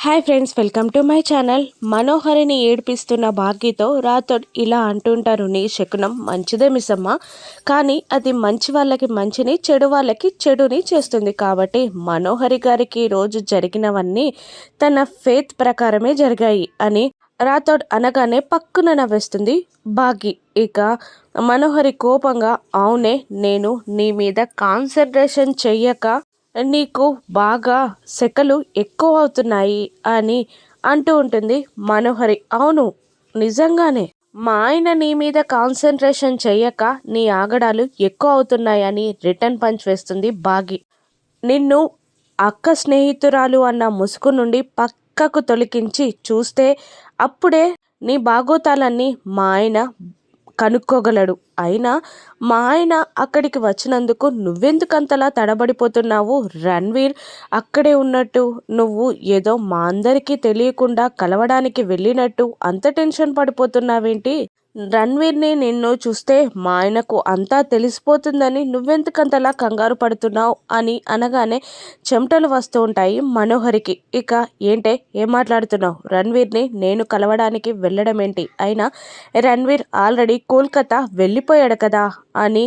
Hi friends, welcome to my channel. మనోహరిని ఏడిపిస్తున్న భాగ్యతో రాథోడ్ ఇలా అంటుంటారు, నీ శకునం మంచిదే మిస్సమ్మ, కానీ అది మంచి వాళ్ళకి మంచిని, చెడు వాళ్ళకి చెడుని చేస్తుంది. కాబట్టి మనోహరి గారికి రోజు జరిగినవన్నీ తన ఫేత్ ప్రకారమే జరిగాయి అని రాథోడ్ అనగానే పక్కున నవ్వేస్తుంది భాగ్య. ఇక మనోహరి కోపంగా, అవునే, నేను నీ మీద కాన్సన్ట్రేషన్ చెయ్యక నీకు బాగా సెకలు ఎక్కువ అవుతున్నాయి అని అంటూ ఉంటుంది మనోహరి. అవును, నిజంగానే మా ఆయన నీ మీద కాన్సన్ట్రేషన్ చెయ్యక నీ ఆగడాలు ఎక్కువ అవుతున్నాయని రిటర్న్ పంచ్ వేస్తుంది బాగి. నిన్ను అక్క స్నేహితురాలు అన్న ముసుగు నుండి పక్కకు తొలగించి చూస్తే అప్పుడే నీ బాగోతాలన్నీ మా ఆయన కనుక్కోగలడు. అయినా మా ఆయన అక్కడికి వచ్చినందుకు నువ్వెందుకంతలా తడబడిపోతున్నావు? రణ్వీర్ అక్కడే ఉన్నట్టు నువ్వు ఏదో మా అందరికీ తెలియకుండా కలవడానికి వెళ్ళినట్టు అంత టెన్షన్ పడిపోతున్నావేంటి? రణ్వీర్ని నిన్ను చూస్తే మా ఆయనకు అంతా తెలిసిపోతుందని నువ్వెందుకంతలా కంగారు పడుతున్నావు అని అనగానే చెమటలు వస్తూ ఉంటాయి మనోహరికి. ఇక ఏంటే, ఏం మాట్లాడుతున్నావు? రణ్వీర్ని నేను కలవడానికి వెళ్ళడం ఏంటి? అయినా రణ్వీర్ ఆల్రెడీ కోల్కతా వెళ్ళిపోయాడు కదా అని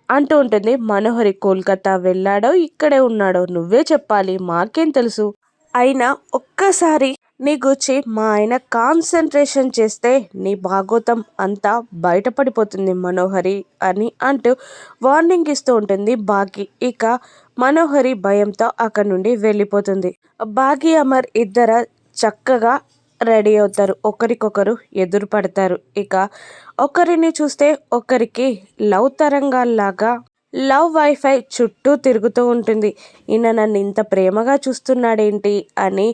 అంటూ ఉంటుంది మనోహరి. కోల్కతా వెళ్ళాడో ఇక్కడే ఉన్నాడో నువ్వే చెప్పాలి, మాకేం తెలుసు? అయినా ఒక్కసారి నీ గురించి మా ఆయన కాన్సన్ట్రేషన్ చేస్తే నీ భాగోతం అంతా బయటపడిపోతుంది మనోహరి అని అంటూ వార్నింగ్ ఇస్తూ ఉంటుంది బాగి. ఇక మనోహరి భయంతో అక్కడి నుండి వెళ్ళిపోతుంది. బాగి అమర్ ఇద్దరు చక్కగా రెడీ అవుతారు, ఒకరికొకరు ఎదురు పడతారు. ఇక ఒకరిని చూస్తే ఒకరికి లవ్ తరంగాల్లాగా లవ్ వైఫై చుట్టూ తిరుగుతూ ఉంటుంది. ఈయన నన్ను ఇంత ప్రేమగా చూస్తున్నాడేంటి అని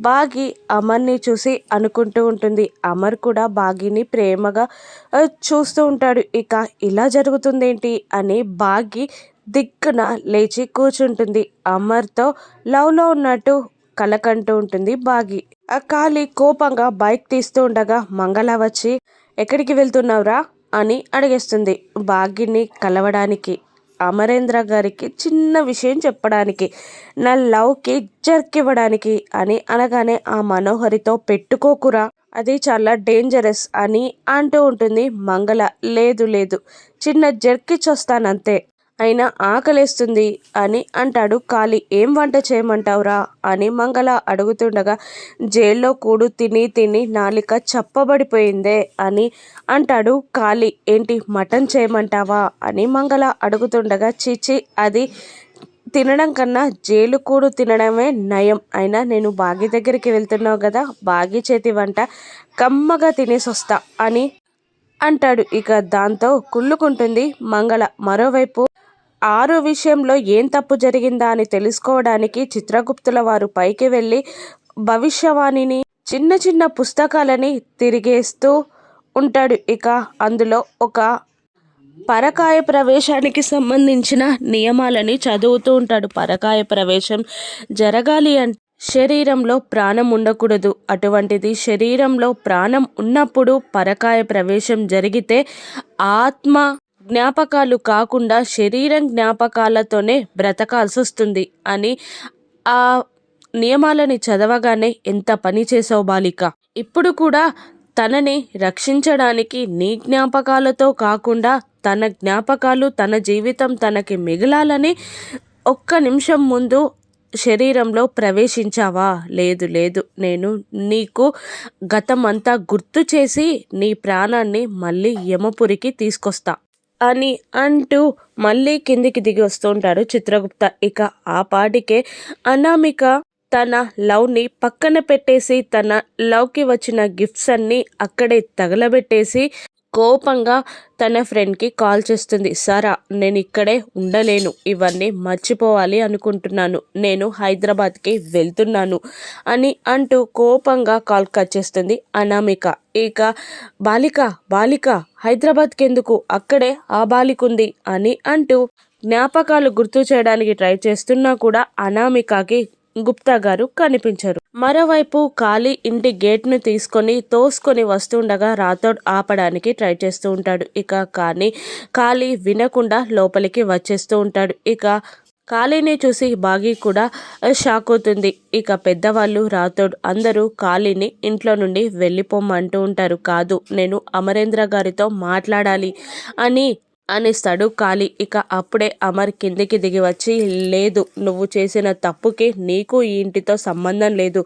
బాగి అమర్ని చూసి అనుకుంటూ ఉంటుంది. అమర్ కూడా బాగిని ప్రేమగా చూస్తూ ఉంటాడు. ఇక ఇలా జరుగుతుందేంటి అని బాగి దిక్కున లేచి కూర్చుంటుంది. అమర్తో లవ్లో ఉన్నట్టు కలకంటూ ఉంటుంది బాగి. ఆ కాలి కోపంగా బైక్ తీస్తూ ఉండగా మంగళ వచ్చి, ఎక్కడికి వెళ్తున్నావురా అని అడిగేస్తుంది. భాగ్యని కలవడానికి, అమరేంద్ర గారికి చిన్న విషయం చెప్పడానికి, నా లవ్కి జర్కివ్వడానికి అని అనగానే ఆ మనోహరితో పెట్టుకోకురా, అది చాలా డేంజరస్ అని అంటూ ఉంటుంది మంగళ. లేదు లేదు, చిన్న జర్కిచ్చొస్తానంతే, అయినా ఆకలేస్తుంది అని అంటాడు కాళీ. ఏం వంట చేయమంటావురా అని మంగళ అడుగుతుండగా, జైల్లో కూడు తిని తిని నాలిక చప్పబడిపోయిందే అని అంటాడు కాళీ. ఏంటి, మటన్ చేయమంటావా అని మంగళ అడుగుతుండగా, చీచి, అది తినడం కన్నా జైలు కూడు తినడమే నయం. అయినా నేను బాగి దగ్గరికి వెళ్తున్నావు కదా, బాగి చేతి వంట కమ్మగా తినేసి వస్తా అని అంటాడు. ఇక దాంతో కుళ్ళుకుంటుంది మంగళ. మరోవైపు ఆరు విషయంలో ఏం తప్పు జరిగిందా అని తెలుసుకోవడానికి చిత్రగుప్తుల వారు పైకి వెళ్ళి భవిష్యవాణిని చిన్న చిన్న పుస్తకాలని తిరిగేస్తూ ఉంటాడు. ఇక అందులో ఒక పరకాయ ప్రవేశానికి సంబంధించిన నియమాలని చదువుతూ ఉంటాడు. పరకాయ ప్రవేశం జరగాలి అంటే శరీరంలో ప్రాణం ఉండకూడదు. అటువంటిది శరీరంలో ప్రాణం ఉన్నప్పుడు పరకాయ ప్రవేశం జరిగితే ఆత్మ జ్ఞాపకాలు కాకుండా శరీరం జ్ఞాపకాలతోనే బ్రతకాల్సి వస్తుంది అని ఆ నియమాలని చదవగానే, ఎంత పని చేసావు బాలిక, ఇప్పుడు కూడా తనని రక్షించడానికి నీ జ్ఞాపకాలతో కాకుండా తన జ్ఞాపకాలు, తన జీవితం తనకి మిగలాలని ఒక్క నిమిషం ముందు శరీరంలో ప్రవేశించావా? లేదు లేదు, నేను నీకు గతం అంతా గుర్తు చేసి నీ ప్రాణాన్ని మళ్ళీ యమపురికి తీసుకొస్తా అని అంటూ మళ్ళీ కిందికి దిగి వస్తూ ఉంటాడు చిత్రగుప్త. ఇక ఆ పాటికే అనామిక తన లవ్ని పక్కన పెట్టేసి తన లవ్కి వచ్చిన గిఫ్ట్స్ అన్నీ అక్కడే తగలబెట్టేసి కోపంగా తన ఫ్రెండ్కి కాల్ చేస్తుంది. సారా, నేను ఇక్కడే ఉండలేను, ఇవన్నీ మర్చిపోవాలి అనుకుంటున్నాను, నేను హైదరాబాద్కి వెళ్తున్నాను అని అంటూ కోపంగా కాల్ కట్ చేస్తుంది అనామిక. ఇక బాలిక బాలిక హైదరాబాద్కి ఎందుకు, అక్కడే ఆ బాలిక ఉంది అని అంటూ జ్ఞాపకాలు గుర్తు చేయడానికి ట్రై చేస్తున్నా కూడా అనామికకి గుప్తా గారు కనిపించరు. మరోవైపు కాళీ ఇంటి గేట్ను తీసుకొని తోసుకొని వస్తుండగా రాథోడ్ ఆపడానికి ట్రై చేస్తూ ఉంటాడు. ఇక కానీ కాళీ వినకుండా లోపలికి వచ్చేస్తూ ఉంటాడు. ఇక కాళీని చూసి బాగి కూడా షాక్ అవుతుంది. ఇక పెద్దవాళ్ళు రాథోడ్ అందరూ కాళీని ఇంట్లో నుండి వెళ్ళిపోమంటూ ఉంటారు. కాదు, నేను అమరేంద్ర గారితో మాట్లాడాలి అని అనేస్తాడు కాళీ. ఇక అప్పుడే అమర్ కిందికి దిగి వచ్చి, లేదు, నువ్వు చేసిన తప్పుకి నీకు ఈ ఇంటితో సంబంధం లేదు,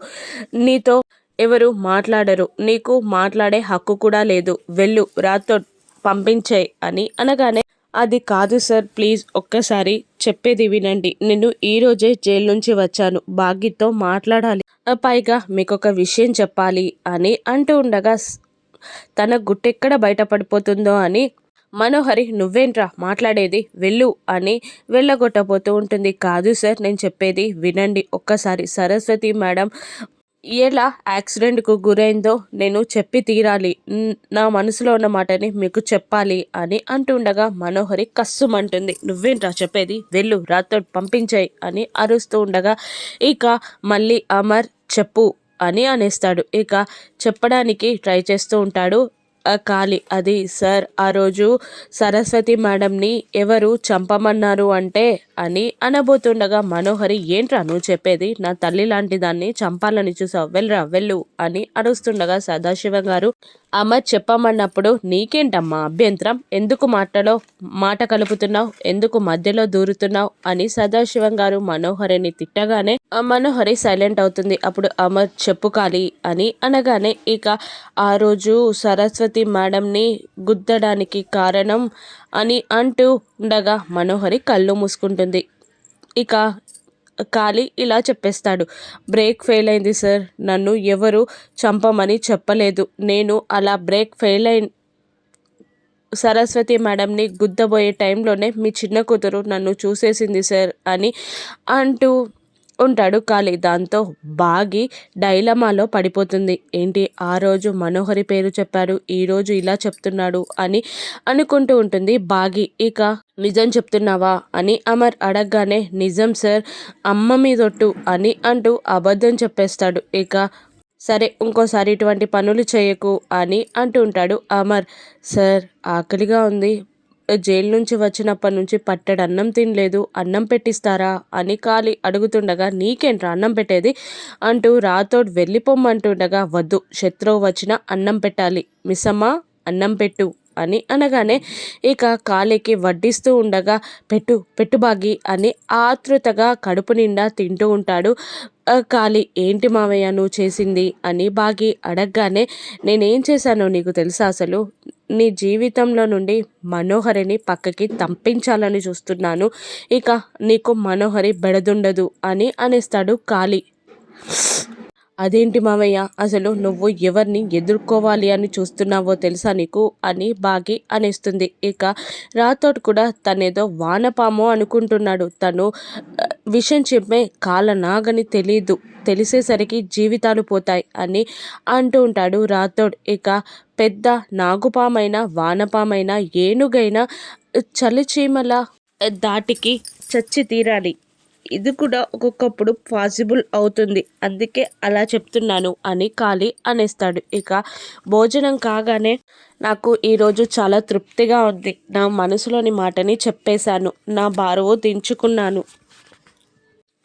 నీతో ఎవరు మాట్లాడరు, నీకు మాట్లాడే హక్కు కూడా లేదు, వెళ్ళు, రాథోడ్ పంపించేయ్ అని అనగానే, అది కాదు సార్, ప్లీజ్ ఒక్కసారి చెప్పేది వినండి, నేను ఈరోజే జైలు నుంచి వచ్చాను, భాగ్యతో మాట్లాడాలి, పైగా మీకొక విషయం చెప్పాలి అని అంటూ ఉండగా తన గుట్టెక్కడ బయటపడిపోతుందో అని మనోహరి, నువ్వేంట్రా మాట్లాడేది, వెళ్ళు అని వెళ్ళగొట్టబోతూ ఉంటుంది. కాదు సార్, నేను చెప్పేది వినండి ఒక్కసారి, సరస్వతి మేడం ఎలా యాక్సిడెంట్కు గురైందో నేను చెప్పి తీరాలి, నా మనసులో ఉన్న మాటని మీకు చెప్పాలి అని అంటుండగా మనోహరి కస్సుమంటుంది. నువ్వేంట్రా చెప్పేది, వెళ్ళు, రాథోడ్ పంపించాయి అని అరుస్తూ ఉండగా ఇక మళ్ళీ అమర్ చెప్పు అని అనేస్తాడు. ఇక చెప్పడానికి ట్రై చేస్తూ ఉంటాడు కాళీ. అది సార్, ఆ రోజు సరస్వతి మేడంని ఎవరు చంపమన్నారు అంటే అని అనబోతుండగా మనోహరి, ఏంట్రా నువ్వు చెప్పేది, నా తల్లి లాంటి దాన్ని చంపాలని చూసావు, వెళ్ళరా వెళ్ళు అని అరుస్తుండగా సదాశివ గారు, అమర్ చెప్పమన్నప్పుడు నీకేంటమ్మా అభ్యంతరం, ఎందుకు మాట కలుపుతున్నావు, ఎందుకు మధ్యలో దూరుతున్నావు అని సదాశివం గారు మనోహరిని తిట్టగానే మనోహరి సైలెంట్ అవుతుంది. అప్పుడు అమర్ చెప్పు కాళీ అని అనగానే, ఇక ఆ రోజు సరస్వతి మేడంని గుద్దడానికి కారణం అని అంటూ ఉండగా మనోహరి కళ్ళు మూసుకుంటుంది. ఇక కాళీ ఇలా చెప్పేస్తాడు, బ్రేక్ ఫెయిల్ అయింది సార్, నన్ను ఎవరు చంపమని చెప్పలేదు, నేను అలా బ్రేక్ ఫెయిల్ అయిన సరస్వతి మేడంని గుద్దబోయే టైంలోనే మీ చిన్న కూతురు నన్ను చూసేసింది సార్ అని అంటూ ఉంటాడు కాళీ. దాంతో బాగి డైలమాలో పడిపోతుంది. ఏంటి, ఆ రోజు మనోహరి పేరు చెప్పాడు, ఈరోజు ఇలా చెప్తున్నాడు అని అనుకుంటూ ఉంటుంది బాగి. ఇక నిజం చెప్తున్నావా అని అమర్ అడగగానే, నిజం సార్, అమ్మ మీదొట్టు అని అంటూ అబద్ధం చెప్పేస్తాడు. ఇక సరే, ఇంకోసారి ఇటువంటి పనులు చేయకు అని అంటూ ఉంటాడు అమర్. సార్, ఆకలిగా ఉంది, జైలు నుంచి వచ్చినప్పటి నుంచి పట్టెడు అన్నం తినలేదు, అన్నం పెట్టిస్తారా అని కాళీ అడుగుతుండగా, నీకేంట్రా అన్నం పెట్టేది అంటూ రాథోడ్ వెళ్ళిపోమ్మంటుండగా, వద్దు, శత్రువు వచ్చినా అన్నం పెట్టాలి, మిస్సమ్మ అన్నం పెట్టు అని అనగానే ఇక కాళీకి వడ్డిస్తూ ఉండగా, పెట్టు పెట్టు బాగి అని ఆతృతగా కడుపు నిండా తింటూ ఉంటాడు కాళీ. ఏంటి మావయ్య నువ్వు చేసింది అని బాగి అడగగానే, నేనేం చేశానో నీకు తెలుసా, అసలు నీ జీవితంలో నుండి మనోహరిని పక్కకి తంపించాలని చూస్తున్నాను, ఇక నీకు మనోహరి బెడదుండదు అని అనేస్తాడు కాళీ. అదేంటి మావయ్య, అసలు నువ్వు ఎవరిని ఎదుర్కోవాలి అని చూస్తున్నావో తెలుసా నీకు అని బాగి అనేస్తుంది. ఇక రాథోడ్ కూడా తనేదో వానపాము అనుకుంటున్నాడు, తను విషం చెప్పే కాలనాగని తెలీదు, తెలిసేసరికి జీవితాలు పోతాయి అని అంటూ ఉంటాడు రాథోడ్. ఇక పెద్ద నాగుపామైన వానపామైన ఏనుగైనా చలిచీమల దాటికి చచ్చి తీరాలి, ఇది కూడా ఒక్కొక్కప్పుడు పాసిబుల్ అవుతుంది, అందుకే అలా చెప్తున్నాను అని కాళీ అనేస్తాడు. ఇక భోజనం కాగానే, నాకు ఈరోజు చాలా తృప్తిగా ఉంది, నా మనసులోని మాటని చెప్పేశాను, నా బరువు దించుకున్నాను,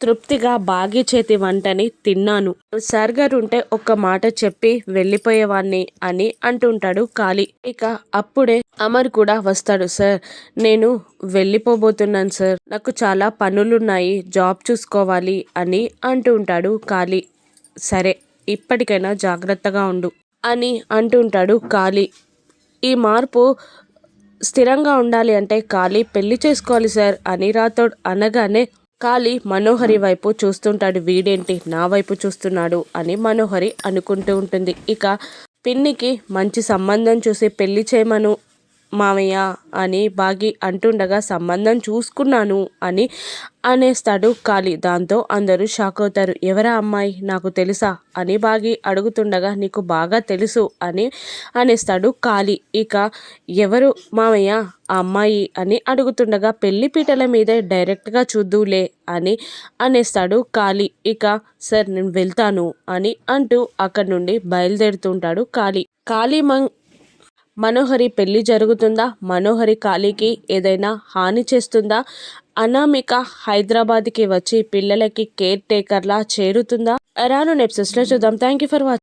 తృప్తిగా బాగి చేతి వంటని తిన్నాను, సార్ గారు ఉంటే ఒక్క మాట చెప్పి వెళ్ళిపోయేవాణ్ణి అని అంటుంటాడు కాళీ. ఇక అప్పుడే అమర్ కూడా వస్తాడు. సార్, నేను వెళ్ళిపోబోతున్నాను సార్, నాకు చాలా పనులున్నాయి, జాబ్ చూసుకోవాలి అని అంటూ ఉంటాడు కాళీ. సరే, ఇప్పటికైనా జాగ్రత్తగా ఉండు అని అంటుంటాడు కాళీ. ఈ మార్పు స్థిరంగా ఉండాలి అంటే కాళీ పెళ్లి చేసుకోవాలి సార్ అని రాథోడ్ అనగానే కాళీ మనోహరి వైపు చూస్తుంటాడు. వీడేంటి నా వైపు చూస్తున్నాడు అని మనోహరి అనుకుంటూ ఉంటుంది. ఇక పిన్నికి మంచి సంబంధం చూసి పెళ్లి చేయమను మామయ్య అని బాగి అంటుండగా, సంబంధం చూసుకున్నాను అని అనేస్తాడు కాళీ. దాంతో అందరూ షాక్ అవుతారు. ఎవరా అమ్మాయి, నాకు తెలుసా అని బాగి అడుగుతుండగా, నీకు బాగా తెలుసు అని అనేస్తాడు కాళీ. ఇక ఎవరు మామయ్య ఆ అమ్మాయి అని అడుగుతుండగా, పెళ్లి పీటల మీదే డైరెక్ట్గా చూద్దులే అని అనేస్తాడు కాళీ. ఇక సార్, నేను వెళ్తాను అని అంటూ అక్కడి నుండి బయలుదేరుతుంటాడు కాళీ. మనోహరి పెళ్లి జరుగుతుందా, మనోహరి కాళీకి ఏదైనా హాని చేస్తుందా అనామిక హైదరాబాద్కి వచ్చి పిల్లలకి కేర్ టేకర్లా చేరుతుందా? రాను ఎపిసోడ్స్లో చూద్దాం. Thank you for watching.